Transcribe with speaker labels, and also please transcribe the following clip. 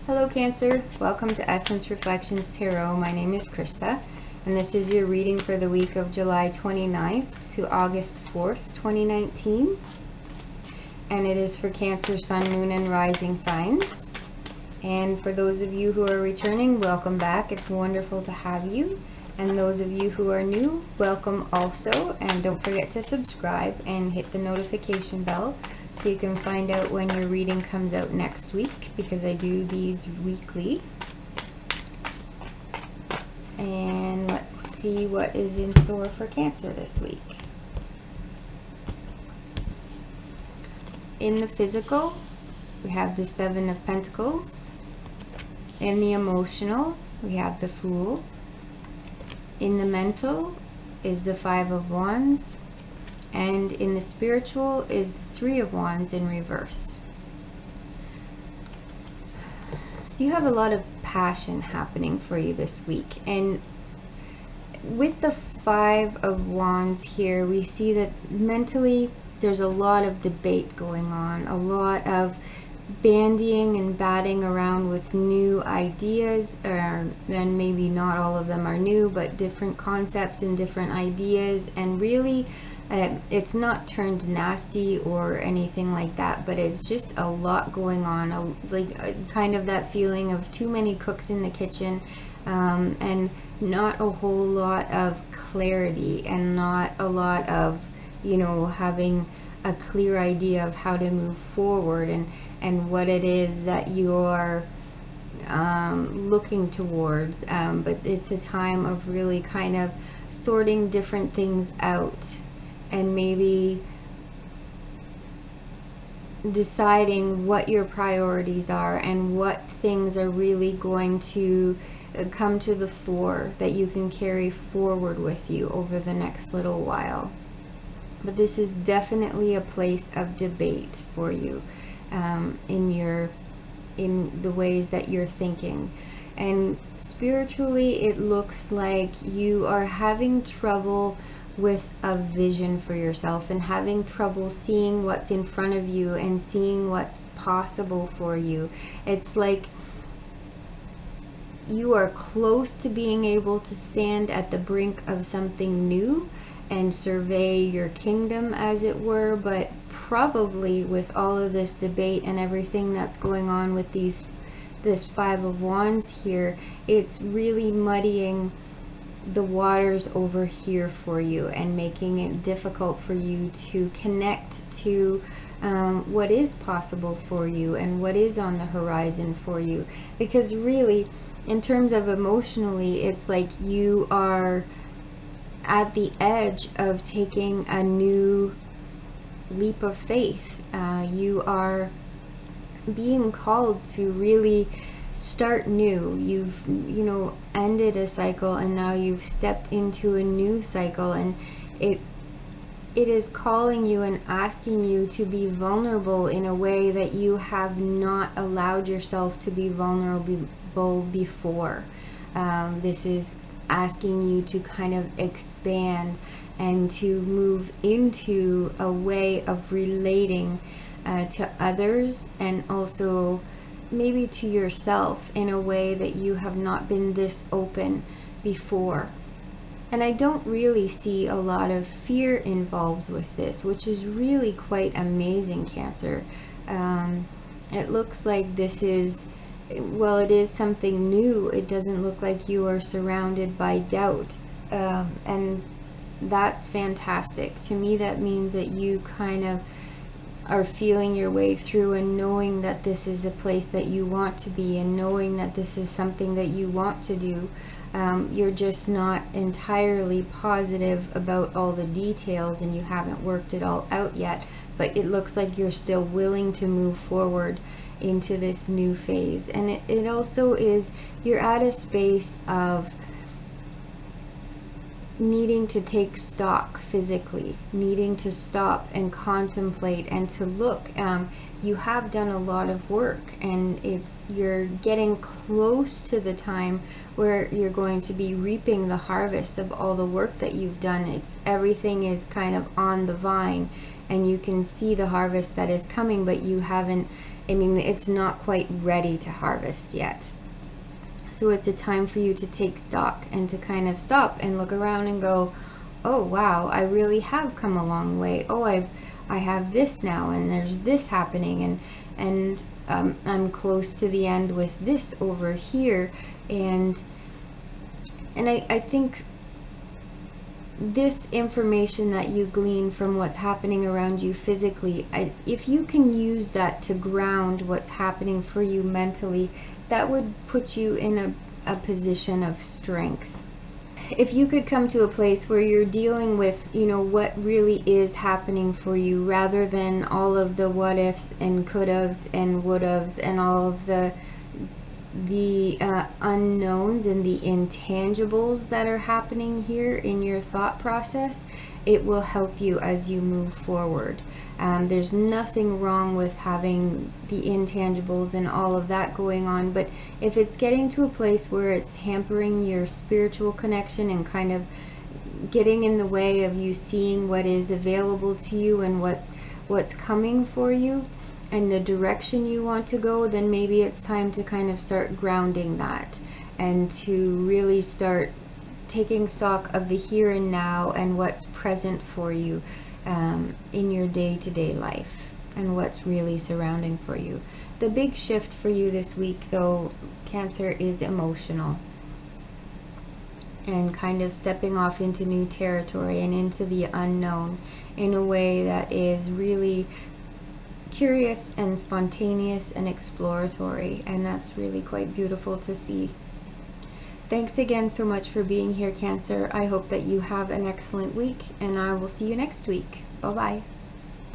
Speaker 1: Hello Cancer, welcome to Essence Reflections Tarot. My name is Krista and this is your reading for the week of July 29th to August 4th, 2019. And it is for Cancer, Sun, Moon, and Rising signs. And for those of you who are returning, welcome back. It's wonderful to have you. And those of you who are new, welcome also. And don't forget to subscribe and hit the notification bell so you can find out when your reading comes out next week, because I do these weekly. And let's see what is in store for Cancer this week. In the physical, we have the Seven of Pentacles. In the emotional, we have the Fool. In the mental is the Five of Wands. And in the spiritual is the Three of Wands in reverse. So you have a lot of passion happening for you this week. And with the Five of Wands here, we see that mentally there's a lot of debate going on, a lot of bandying and batting around with new ideas, and maybe not all of them are new, but different concepts and different ideas. And really, it's not turned nasty or anything like that, but it's just a lot going on, kind of that feeling of too many cooks in the kitchen, and not a whole lot of clarity, and not a lot of, having a clear idea of how to move forward and what it is that you're looking towards. But it's a time of really kind of sorting different things out and maybe deciding what your priorities are and what things are really going to come to the fore that you can carry forward with you over the next little while. But this is definitely a place of debate for you, in the ways that you're thinking. And spiritually, it looks like you are having trouble with a vision for yourself and having trouble seeing what's in front of you and seeing what's possible for you. It's like you are close to being able to stand at the brink of something new and survey your kingdom, as it were, but probably with all of this debate and everything that's going on with this Five of Wands here, it's really muddying the waters over here for you and making it difficult for you to connect to what is possible for you and what is on the horizon for you. Because really, in terms of emotionally, it's like you are at the edge of taking a new leap of faith. You are being called to really start new. You've ended a cycle and now you've stepped into a new cycle, and it is calling you and asking you to be vulnerable in a way that you have not allowed yourself to be vulnerable before. This is asking you to kind of expand and to move into a way of relating to others, and also maybe to yourself in a way that you have not been this open before. And I don't really see a lot of fear involved with this, which is really quite amazing, Cancer. It looks like this is, well, it is something new. It doesn't look like you are surrounded by doubt. And that's fantastic. To me, that means that you kind of are feeling your way through and knowing that this is a place that you want to be, and knowing that this is something that you want to do. You're just not entirely positive about all the details, and you haven't worked it all out yet, but it looks like you're still willing to move forward into this new phase. And it also is, you're at a space of needing to take stock physically, needing to stop and contemplate and to look. You have done a lot of work, and you're getting close to the time where you're going to be reaping the harvest of all the work that you've done. Everything is kind of on the vine, and you can see the harvest that is coming, but you haven't I mean, it's not quite ready to harvest yet. So it's a time for you to take stock and to kind of stop and look around and go, oh wow, I really have come a long way. Oh, I have this now, and there's this happening, and I'm close to the end with this over here, and I think this information that you glean from what's happening around you physically, if you can use that to ground what's happening for you mentally, that would put you in a position of strength. If you could come to a place where you're dealing with, what really is happening for you, rather than all of the what ifs and could haves and would haves and all of the unknowns and the intangibles that are happening here in your thought process, it will help you as you move forward. There's nothing wrong with having the intangibles and all of that going on, but if it's getting to a place where it's hampering your spiritual connection and kind of getting in the way of you seeing what is available to you and what's coming for you and the direction you want to go, then maybe it's time to kind of start grounding that and to really start taking stock of the here and now and what's present for you in your day-to-day life and what's really surrounding for you. The big shift for you this week, though, Cancer, is emotional, and kind of stepping off into new territory and into the unknown in a way that is really curious and spontaneous and exploratory, and that's really quite beautiful to see. Thanks again so much for being here, Cancer. I hope that you have an excellent week, and I will see you next week. Bye-bye.